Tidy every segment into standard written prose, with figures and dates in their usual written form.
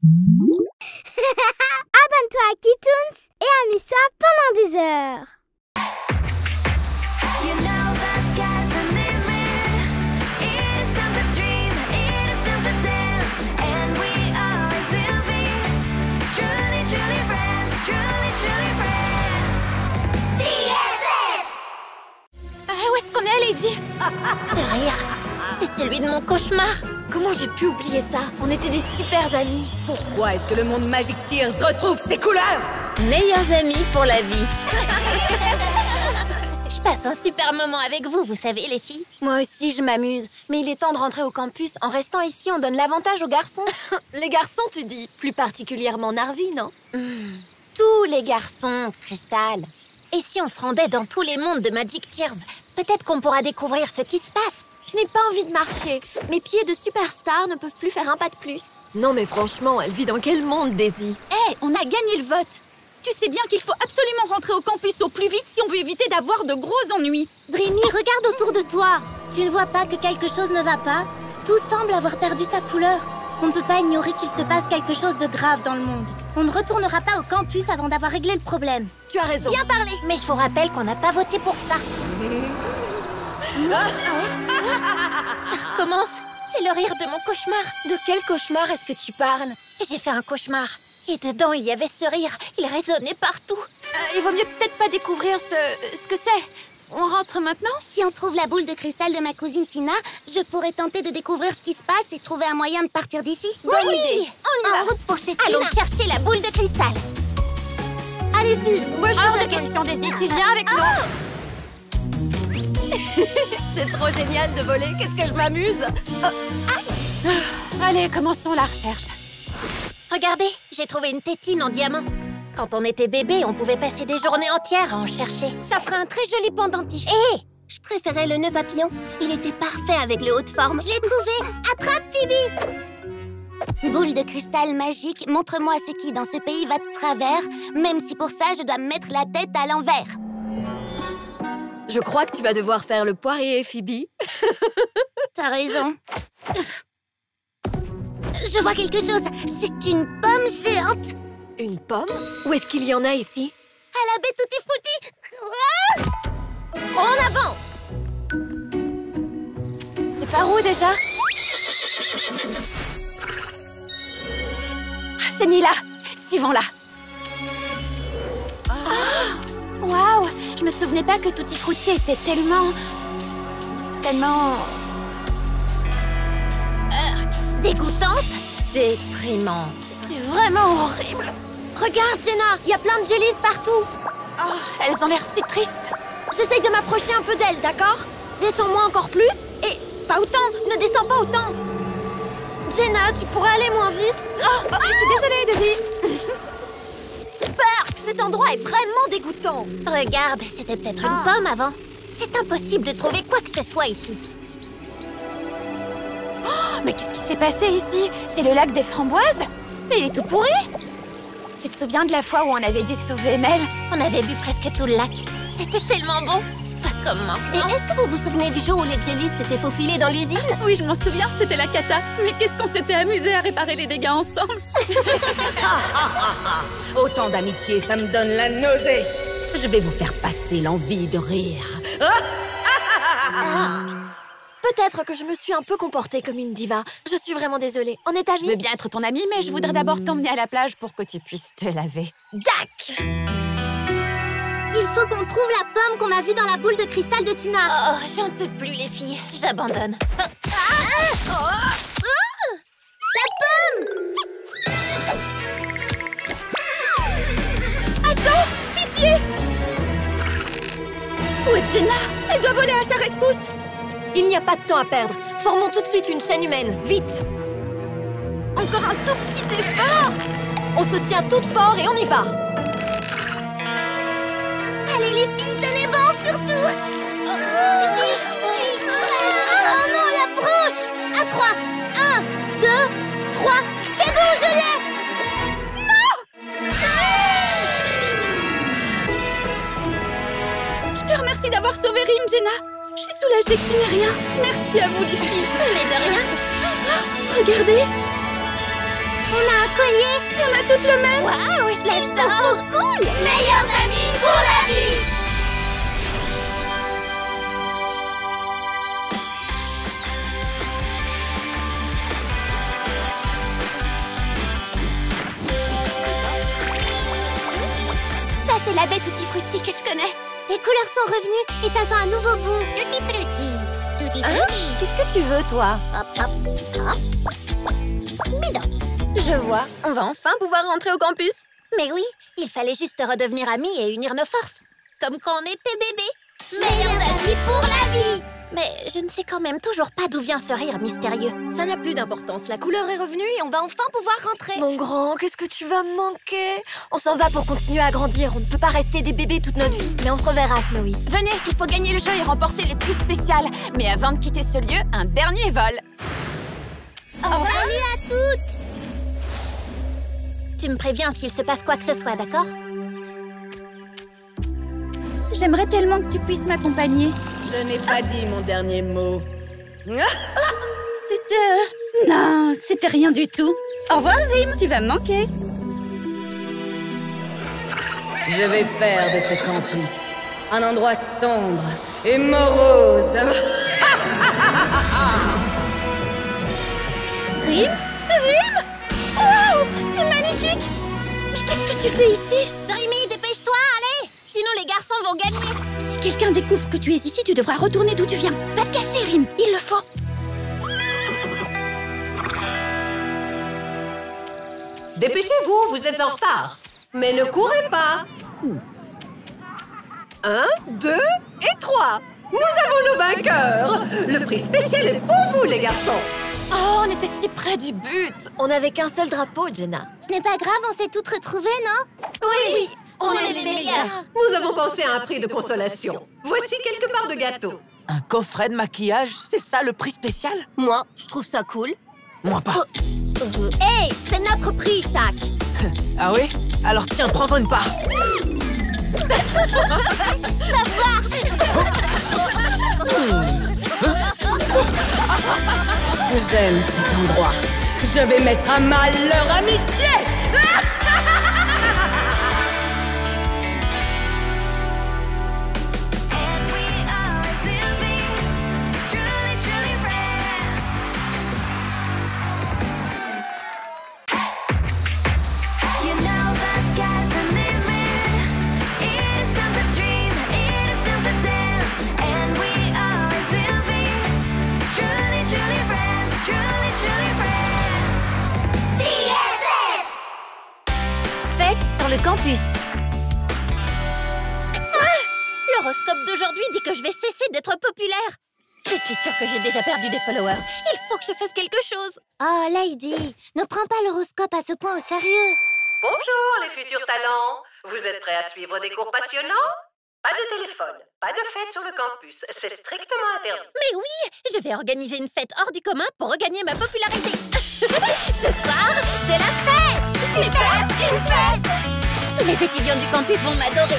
Abonne-toi à Kitoons et amuse-toi pendant des heures. Où est-ce qu'on est, Lady? Ce rire, c'est celui de mon cauchemar. Comment j'ai pu oublier ça? On était des super amis. Pourquoi est-ce que le monde Magic Tears retrouve ses couleurs? Meilleurs amis pour la vie. Je passe un super moment avec vous, vous savez, les filles. Moi aussi, je m'amuse. Mais il est temps de rentrer au campus. En restant ici, on donne l'avantage aux garçons. Les garçons, tu dis? Plus particulièrement Narvi, non? Tous les garçons, Crystal. Et si on se rendait dans tous les mondes de Magic Tears, peut-être qu'on pourra découvrir ce qui se passe. Je n'ai pas envie de marcher. Mes pieds de superstar ne peuvent plus faire un pas de plus. Non mais franchement, elle vit dans quel monde, Daisy? Hé, on a gagné le vote. Tu sais bien qu'il faut absolument rentrer au campus au plus vite si on veut éviter d'avoir de gros ennuis. Dreamy, regarde autour de toi. Tu ne vois pas que quelque chose ne va pas? Tout semble avoir perdu sa couleur. On ne peut pas ignorer qu'il se passe quelque chose de grave dans le monde. On ne retournera pas au campus avant d'avoir réglé le problème. Tu as raison. Bien parlé. Mais je vous rappelle qu'on n'a pas voté pour ça. Ça recommence. C'est le rire de mon cauchemar. De quel cauchemar est-ce que tu parles? J'ai fait un cauchemar. Et dedans, il y avait ce rire. Il résonnait partout. Il vaut mieux peut-être pas découvrir ce que c'est. On rentre maintenant? Si on trouve la boule de cristal de ma cousine Tina, je pourrais tenter de découvrir ce qui se passe et trouver un moyen de partir d'ici. Bonne idée. On y va. En route pour chez Tina. Allons chercher la boule de cristal. Allez-y. Moi, je Hors vous de attends question, ici. Daisy, tu viens avec C'est trop génial de voler. Qu'est-ce que je m'amuse. Allez, commençons la recherche. Regardez, j'ai trouvé une tétine en diamant. Quand on était bébé, on pouvait passer des journées entières à en chercher. Ça ferait un très joli pendentif. Hé, Je préférais le nœud papillon. Il était parfait avec le haut de forme. Je l'ai trouvé. Attrape, Phoebe. Boule de cristal magique, montre-moi ce qui dans ce pays va de travers, même si pour ça je dois me mettre la tête à l'envers. Je crois que tu vas devoir faire le poirier, Phoebe. T'as raison. Je vois quelque chose. C'est une pomme géante. Une pomme? Où est-ce qu'il y en a ici? À la baie tutti frutti. En avant! C'est par où déjà? C'est Nila. Suivons-la. Waouh! Je me souvenais pas que Tutti Frutti était tellement... dégoûtante, déprimante. C'est vraiment horrible. Regarde, Jenna, il y a plein de jellies partout. Oh, elles ont l'air si tristes. J'essaye de m'approcher un peu d'elles, d'accord? Descends-moi encore plus. Et pas autant, ne descends pas autant. Jenna, tu pourrais aller moins vite. Oh, je suis désolée, Daisy. Burk, cet endroit est vraiment dégoûtant. Regarde, c'était peut-être une pomme avant. C'est impossible de trouver quoi que ce soit ici. Mais qu'est-ce qui s'est passé ici? C'est le lac des framboises? Mais il est tout pourri. Tu te souviens de la fois où on avait dû sauver Mel? On avait bu presque tout le lac. C'était tellement bon. Pas comme Et maintenant. est-ce que vous vous souvenez du jour où les jellies s'étaient faufilés dans l'usine? Oui, je m'en souviens, c'était la cata. Mais qu'est-ce qu'on s'était amusé à réparer les dégâts ensemble. Autant d'amitié, ça me donne la nausée. Je vais vous faire passer l'envie de rire. Peut-être que je me suis un peu comportée comme une diva. Je suis vraiment désolée. On est amis? Je veux bien être ton amie, mais je voudrais d'abord t'emmener à la plage pour que tu puisses te laver. Dac! Il faut qu'on trouve la pomme qu'on a vue dans la boule de cristal de Tina. Oh, j'en peux plus, les filles. J'abandonne. Attends! Pitié! Où est Jenna? Elle doit voler à sa rescousse! Il n'y a pas de temps à perdre. Formons tout de suite une chaîne humaine. Vite! Encore un tout petit effort! On se tient toutes fort et on y va! Allez les filles, tenez bon surtout. Oh non, la branche. À 3. 1, 2, 3. C'est bon, je l'ai. Je te remercie d'avoir sauvé Rim, Jenna. Je suis soulagée que tu n'aies rien. Merci à vous, les filles. Mais de rien. Regardez. On a un collier. On a toutes le même. Waouh, je l'aime ça. Trop cool. Meilleurs amis pour la vie. Ça, c'est la baie Tutti Frutti que je connais. Les couleurs sont revenues et ça sent un nouveau goût. Tutti frutti. Tutti Hein? frutti. Qu'est-ce que tu veux, toi? Hop, hop, hop. Bidon. Je vois. On va enfin pouvoir rentrer au campus. Mais oui, il fallait juste redevenir amis et unir nos forces. Comme quand on était bébés. Meilleurs amis pour la vie. Mais je ne sais quand même toujours pas d'où vient ce rire mystérieux. Ça n'a plus d'importance. La couleur est revenue et on va enfin pouvoir rentrer. Mon grand, qu'est-ce que tu vas me manquer? On s'en va pour continuer à grandir. On ne peut pas rester des bébés toute notre vie. Mais on se reverra, Snowy. Venez, il faut gagner le jeu et remporter les prix spéciaux. Mais avant de quitter ce lieu, un dernier vol. Salut à toutes. Tu me préviens s'il se passe quoi que ce soit, d'accord? J'aimerais tellement que tu puisses m'accompagner. Je n'ai pas dit mon dernier mot. Non, c'était rien du tout. Au revoir, Rim, tu vas me manquer. Je vais faire de ce campus un endroit sombre et morose. Rim? Wow, t'es magnifique. Mais qu'est-ce que tu fais ici? Dreamy, dépêche-toi, allez! Sinon les garçons vont gagner. Si quelqu'un découvre que tu es ici, tu devras retourner d'où tu viens. Va te cacher, Rim, il le faut. Dépêchez-vous, vous êtes en retard. Mais ne courez pas. 1, 2 et 3. Nous avons nos vainqueurs. Le prix spécial est pour vous, les garçons. Oh, on était si près du but. On n'avait qu'un seul drapeau, Jenna. Ce n'est pas grave, on s'est toutes retrouvées, non? Oui, on est les meilleurs. Nous avons pensé à un prix de consolation. Voici quelques parts de gâteau. Un coffret de maquillage, c'est ça le prix spécial? Moi, je trouve ça cool. Moi pas. Hey, c'est notre prix, Shaq. Ah oui? Alors tiens, prends-en une part. J'aime cet endroit. Je vais mettre à mal leur amitié. Le campus. L'horoscope d'aujourd'hui dit que je vais cesser d'être populaire. Je suis sûre que j'ai déjà perdu des followers. Il faut que je fasse quelque chose. Oh, Lady, ne prends pas l'horoscope à ce point au sérieux. Bonjour, les futurs talents. Vous êtes prêts à suivre des cours passionnants? Pas de téléphone, pas de fête sur le campus. C'est strictement interdit. Mais oui, je vais organiser une fête hors du commun pour regagner ma popularité. Ce soir, c'est la fête. Super, une fête. Tous les étudiants du campus vont m'adorer.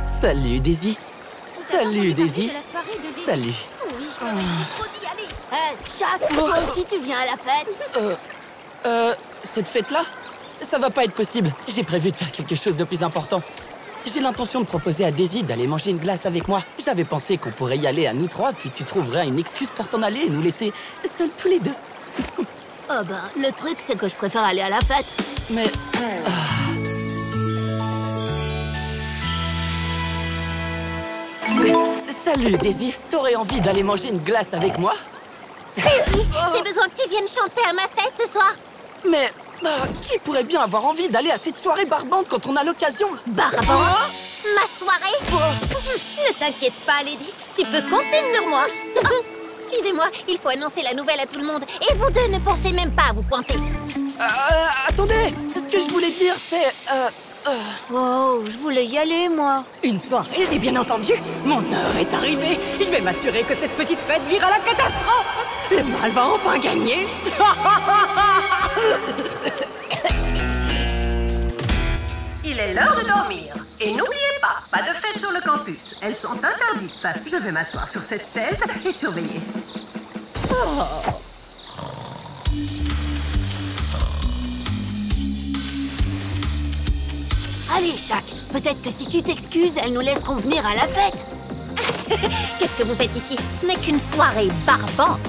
Salut, Daisy. Salut, Daisy. Salut. Shaq, toi aussi tu viens à la fête? Cette fête-là, ça va pas être possible. J'ai prévu de faire quelque chose de plus important. J'ai l'intention de proposer à Daisy d'aller manger une glace avec moi. J'avais pensé qu'on pourrait y aller à nous trois, puis tu trouverais une excuse pour t'en aller et nous laisser seuls tous les deux. Oh ben, le truc c'est que je préfère aller à la fête. Mais... Salut, Daisy. T'aurais envie d'aller manger une glace avec moi? Daisy, j'ai besoin que tu viennes chanter à ma fête ce soir. Mais... qui pourrait bien avoir envie d'aller à cette soirée barbante quand on a l'occasion? Barbant, ma soirée. Ne t'inquiète pas, Lady. Tu peux compter sur moi. Suivez-moi, il faut annoncer la nouvelle à tout le monde. Et vous deux ne pensez même pas à vous pointer. Attendez, ce que je voulais dire, c'est... Oh, je voulais y aller, moi. Une soirée, j'ai bien entendu. Mon heure est arrivée. Je vais m'assurer que cette petite fête vire à la catastrophe. Le mal va enfin gagner. Il est l'heure de dormir. Et n'oubliez pas de fêtes sur le campus. Elles sont interdites. Je vais m'asseoir sur cette chaise et surveiller. Allez, Shaq, peut-être que si tu t'excuses, elles nous laisseront venir à la fête. Qu'est-ce que vous faites ici? Ce n'est qu'une soirée barbante.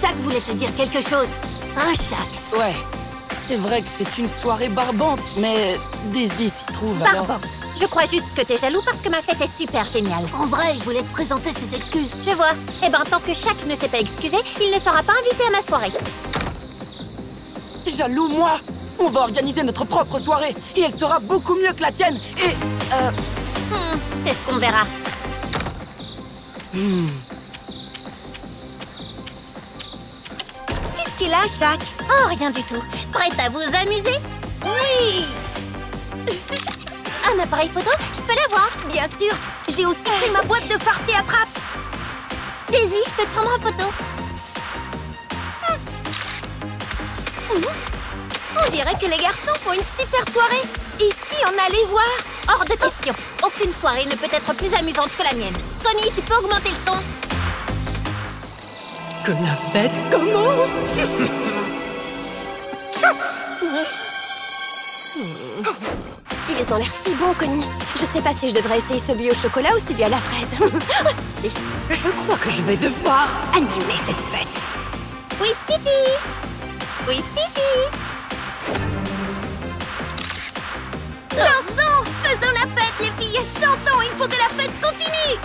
Shaq voulait te dire quelque chose. Hein, Shaq? Ouais, c'est vrai que c'est une soirée barbante, mais Daisy s'y trouve alors... Barbante. Je crois juste que t'es jaloux parce que ma fête est super géniale. En vrai, il voulait te présenter ses excuses. Je vois. Eh ben, tant que Shaq ne s'est pas excusé, il ne sera pas invité à ma soirée. Jaloux, moi? On va organiser notre propre soirée, et elle sera beaucoup mieux que la tienne, et... C'est ce qu'on verra. Qu'est-ce qu'il a, Shaq? Oh, rien du tout. Prête à vous amuser? Oui! Un appareil photo? Je peux l'avoir? Bien sûr! J'ai aussi pris ma boîte de farce et attrape! Daisy, je peux te prendre en photo? On dirait que les garçons font une super soirée! Et si on allait voir? Hors de question. Aucune soirée ne peut être plus amusante que la mienne. Connie, tu peux augmenter le son? Que la fête commence! Ils ont l'air si bons, Connie. Je sais pas si je devrais essayer celui au chocolat ou celui à la fraise. Oh, si. Je crois que je vais devoir animer cette fête. Oui, Stiti! Oui, Stiti! Dansons! Faisons la fête, les filles! Chantons! Il faut que la fête continue!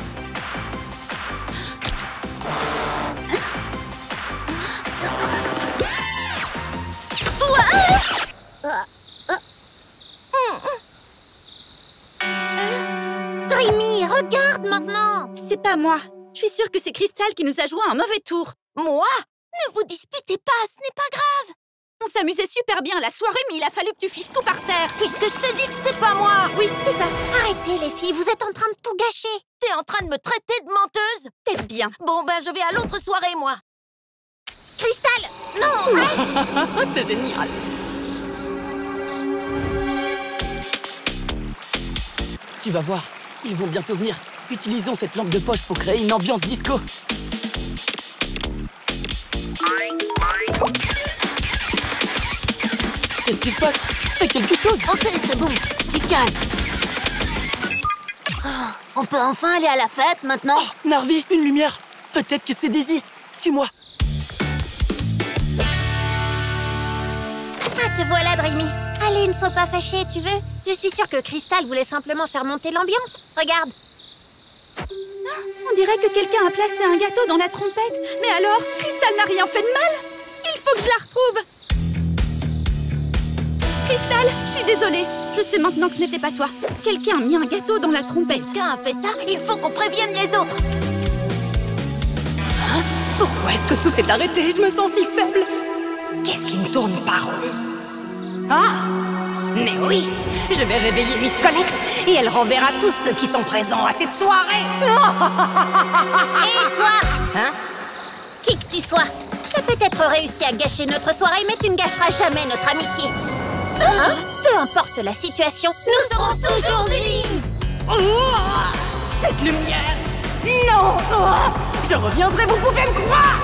Dreamy, regarde maintenant! C'est pas moi. Je suis sûre que c'est Crystal qui nous a joué un mauvais tour. Moi? Ne vous disputez pas, ce n'est pas grave! On s'amusait super bien à la soirée, mais il a fallu que tu fiches tout par terre. Puisque je te dis que c'est pas moi! Oui, c'est ça. Arrêtez, les filles, vous êtes en train de tout gâcher! T'es en train de me traiter de menteuse? T'es bien. Bon, ben, je vais à l'autre soirée, moi. Crystal! Non, reste! C'est génial. Tu vas voir, ils vont bientôt venir. Utilisons cette lampe de poche pour créer une ambiance disco. Qu'est-ce qui se passe? Fais quelque chose! Ok, c'est bon. Du calme. On peut enfin aller à la fête, maintenant? Oh, Narvi, une lumière! Peut-être que c'est Daisy. Suis-moi. Ah, te voilà, Dreamy. Allez, ne sois pas fâchée, tu veux? Je suis sûre que Crystal voulait simplement faire monter l'ambiance. Regarde. On dirait que quelqu'un a placé un gâteau dans la trompette. Mais alors, Crystal n'a rien fait de mal. Il faut que je la retrouve. Crystal, je suis désolée. Je sais maintenant que ce n'était pas toi. Quelqu'un a mis un gâteau dans la trompette. Quelqu'un a fait ça? Il faut qu'on prévienne les autres. Pourquoi est-ce que tout s'est arrêté? Je me sens si faible. Qu'est-ce qui ne tourne pas rond? Ah! Mais oui! Je vais réveiller Miss Collect et elle renverra tous ceux qui sont présents à cette soirée! Et toi? Hein? Qui que tu sois, t'as peut-être réussi à gâcher notre soirée, mais tu ne gâcheras jamais notre amitié. Hein? Peu importe la situation, nous serons toujours unis! Cette lumière! Non! Je reviendrai, vous pouvez me croire!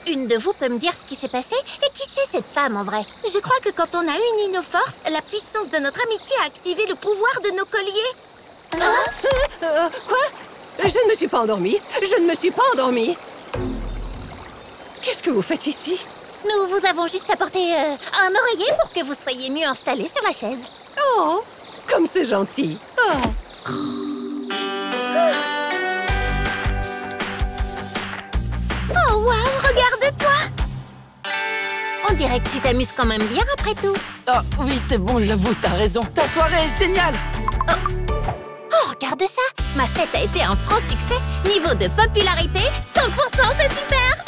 Une de vous peut me dire ce qui s'est passé? Et qui c'est cette femme en vrai? Je crois que quand on a uni nos forces, la puissance de notre amitié a activé le pouvoir de nos colliers. Quoi? Je ne me suis pas endormie. Je ne me suis pas endormie. Qu'est-ce que vous faites ici? Nous vous avons juste apporté un oreiller pour que vous soyez mieux installés sur la chaise. Oh, comme c'est gentil. Oh. Oh, waouh, regarde-toi! On dirait que tu t'amuses quand même bien après tout. Oh, oui, c'est bon, j'avoue, t'as raison. Ta soirée est géniale! Oh, regarde ça! Ma fête a été un franc succès. Niveau de popularité, 100%, c'est super!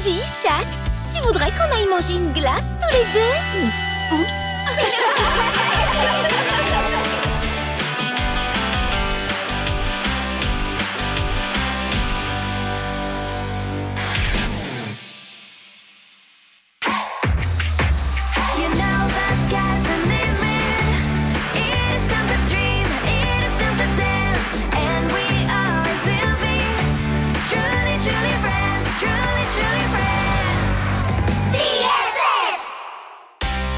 Dis, Shaq, tu voudrais qu'on aille manger une glace tous les deux? Oups! You know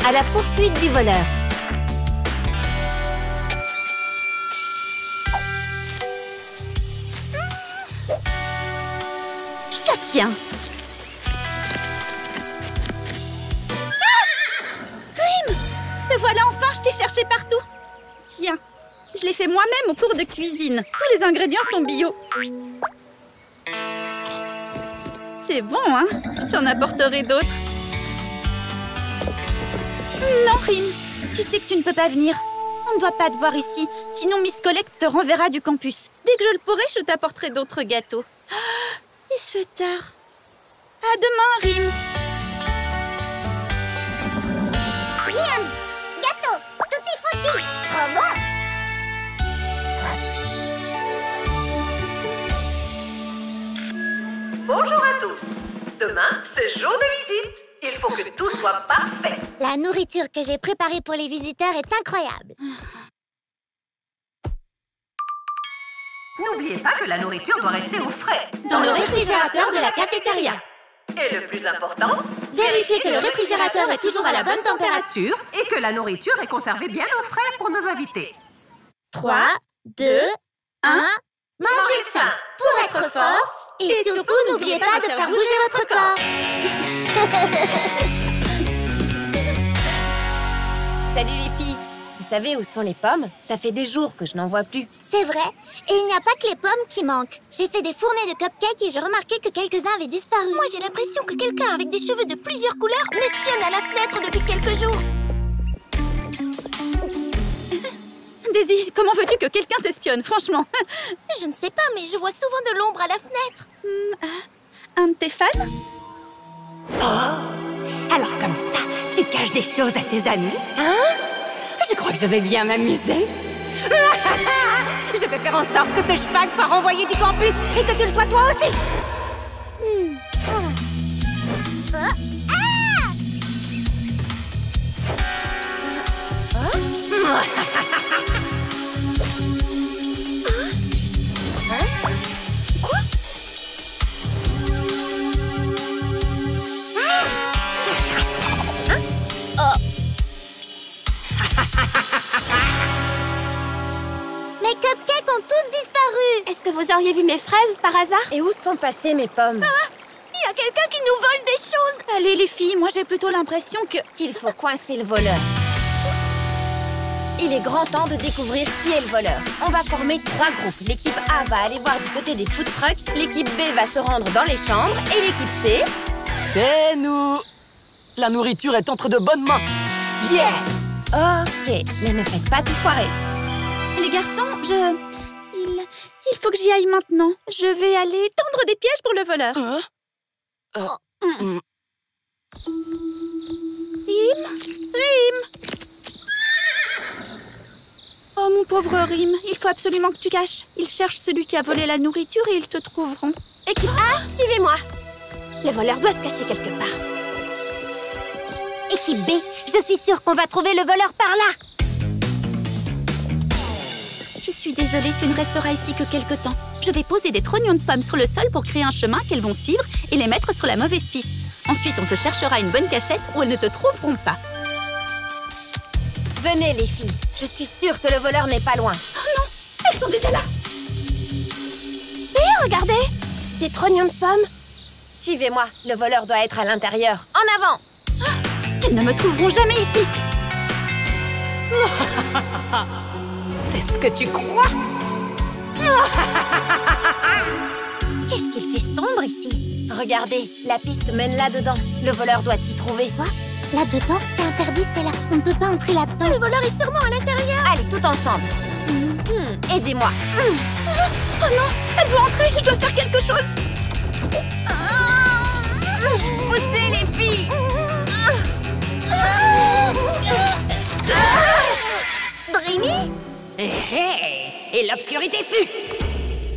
à la poursuite du voleur. Je te tiens. Rim! Te voilà enfin, je t'ai cherché partout. Tiens, je l'ai fait moi-même au cours de cuisine. Tous les ingrédients sont bio. C'est bon, hein? Je t'en apporterai d'autres. Non, Rim. Tu sais que tu ne peux pas venir. On ne doit pas te voir ici. Sinon, Miss Collect te renverra du campus. Dès que je le pourrai, je t'apporterai d'autres gâteaux. Il se fait tard. À demain, Rim. Miam! Gâteau! Tutti frutti! Trop bon! Bonjour à tous. Demain, c'est jour de visite. Il faut que tout soit parfait. La nourriture que j'ai préparée pour les visiteurs est incroyable. N'oubliez pas que la nourriture doit rester au frais. Dans le réfrigérateur de la cafétéria. Et le plus important, Vérifiez que le réfrigérateur est toujours à la bonne température. et que la nourriture est conservée bien au frais pour nos invités. 3, 2, 1... Mangez sain pour être fort. Et surtout, n'oubliez pas de faire bouger votre corps. Salut les filles. Vous savez où sont les pommes? Ça fait des jours que je n'en vois plus. C'est vrai. Et il n'y a pas que les pommes qui manquent. J'ai fait des fournées de cupcakes et j'ai remarqué que quelques-uns avaient disparu. Moi, j'ai l'impression que quelqu'un avec des cheveux de plusieurs couleurs m'espionne à la fenêtre depuis quelques jours. Daisy, comment veux-tu que quelqu'un t'espionne, franchement? Je ne sais pas, mais je vois souvent de l'ombre à la fenêtre. Un de tes fans? Oh! Alors comme ça, tu caches des choses à tes amis, hein? Je crois que je vais bien m'amuser. Je vais faire en sorte que ce cheval soit renvoyé du campus et que tu le sois toi aussi. Mes cupcakes ont tous disparu. Est-ce que vous auriez vu mes fraises par hasard? Et où sont passées mes pommes? Il y a quelqu'un qui nous vole des choses. Allez, les filles, moi j'ai plutôt l'impression que... Qu'il faut coincer le voleur. Il est grand temps de découvrir qui est le voleur. On va former 3 groupes. L'équipe A va aller voir du côté des food trucks, l'équipe B va se rendre dans les chambres et l'équipe C... C'est nous! La nourriture est entre de bonnes mains. Yeah! Ok, mais ne faites pas tout foirer. Les garçons, il faut que j'y aille maintenant. Je vais aller tendre des pièges pour le voleur. Rim! Oh, mon pauvre Rim, il faut absolument que tu caches. Ils cherchent celui qui a volé la nourriture et ils te trouveront. Équipe A, suivez-moi. Le voleur doit se cacher quelque part. Équipe B, je suis sûre qu'on va trouver le voleur par là. Je suis désolée, tu ne resteras ici que quelque temps. Je vais poser des trognons de pommes sur le sol pour créer un chemin qu'elles vont suivre et les mettre sur la mauvaise piste. Ensuite, on te cherchera une bonne cachette où elles ne te trouveront pas. Venez les filles, je suis sûre que le voleur n'est pas loin. Oh non, elles sont déjà là. Hé, regardez, des trognons de pommes. Suivez-moi, le voleur doit être à l'intérieur. En avant! Elles ne me trouveront jamais ici. C'est ce que tu crois? Qu'est-ce qu'il fait sombre ici? Regardez, la piste mène là-dedans. Le voleur doit s'y trouver. Quoi? Là-dedans? C'est interdit, Stella. On ne peut pas entrer là-dedans. Le voleur est sûrement à l'intérieur. Allez, tout ensemble. Aidez-moi. Oh non, elle veut entrer, je dois faire quelque chose. Poussez les filles. Dreamy? Et l'obscurité fut.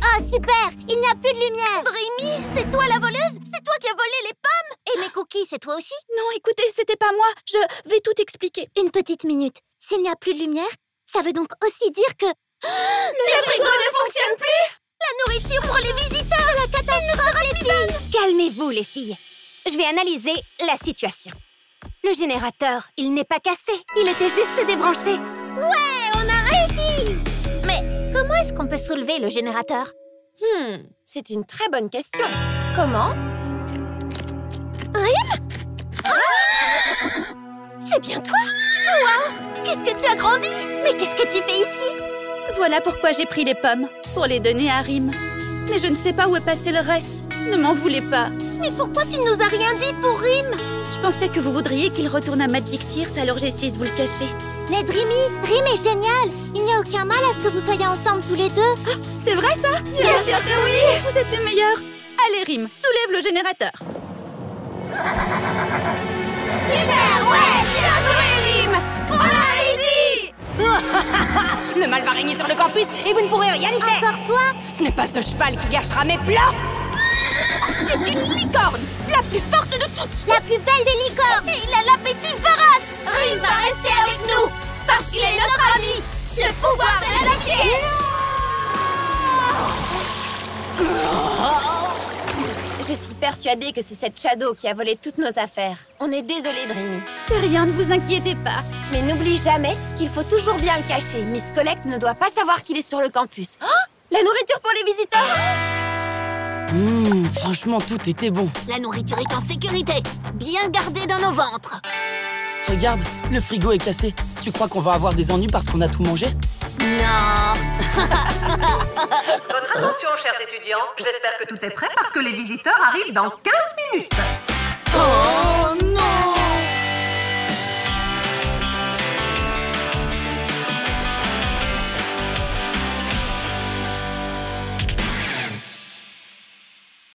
Oh, super! Il n'y a plus de lumière. Dreamy, c'est toi la voleuse? C'est toi qui as volé les pommes? Et mes cookies, c'est toi aussi? Non, écoutez, c'était pas moi. Je vais tout expliquer. Une petite minute. S'il n'y a plus de lumière, ça veut donc aussi dire que... Le frigo ne fonctionne plus. La nourriture pour les visiteurs! La catastrophe, les filles! Calmez-vous, les filles. Je vais analyser la situation. Le générateur, il n'est pas cassé. Il était juste débranché. Ouais, on a réussi! Mais comment est-ce qu'on peut soulever le générateur? C'est une très bonne question. Comment? C'est bien toi! Wow! Qu'est-ce que tu as grandi! Mais qu'est-ce que tu fais ici? Voilà pourquoi j'ai pris les pommes, pour les donner à Rim. Mais je ne sais pas où est passé le reste. Ne m'en voulez pas. Mais pourquoi tu nous as rien dit pour Rim? Je pensais que vous voudriez qu'il retourne à Magic Tears, alors j'ai essayé de vous le cacher. Mais Dreamy, Rim est génial! Il n'y a aucun mal à ce que vous soyez ensemble tous les deux. Ah, c'est vrai ça? Bien sûr que oui! Vous êtes les meilleurs! Allez Rim, soulève le générateur. Super! Ouais! Bien joué, Rim! On a réussi! Le mal va régner sur le campus et vous ne pourrez rien y faire. Encore toi? Ce n'est pas ce cheval qui gâchera mes plats. C'est une licorne! La plus forte de toutes! La plus belle des licornes! Et il a l'appétit féroce! Rim va rester avec nous! Parce qu'il est notre ami! Le pouvoir de l'amitié! Je suis persuadée que c'est cette Shadow qui a volé toutes nos affaires. On est désolé, Dreamy. C'est rien, ne vous inquiétez pas. Mais n'oublie jamais qu'il faut toujours bien le cacher. Miss Collect ne doit pas savoir qu'il est sur le campus. Oh, la nourriture pour les visiteurs! Franchement, tout était bon. La nourriture est en sécurité, bien gardée dans nos ventres. Regarde, le frigo est cassé. Tu crois qu'on va avoir des ennuis parce qu'on a tout mangé? Non. Votre attention, chers étudiants. J'espère que tout est prêt parce que les visiteurs arrivent dans 15 minutes. Oh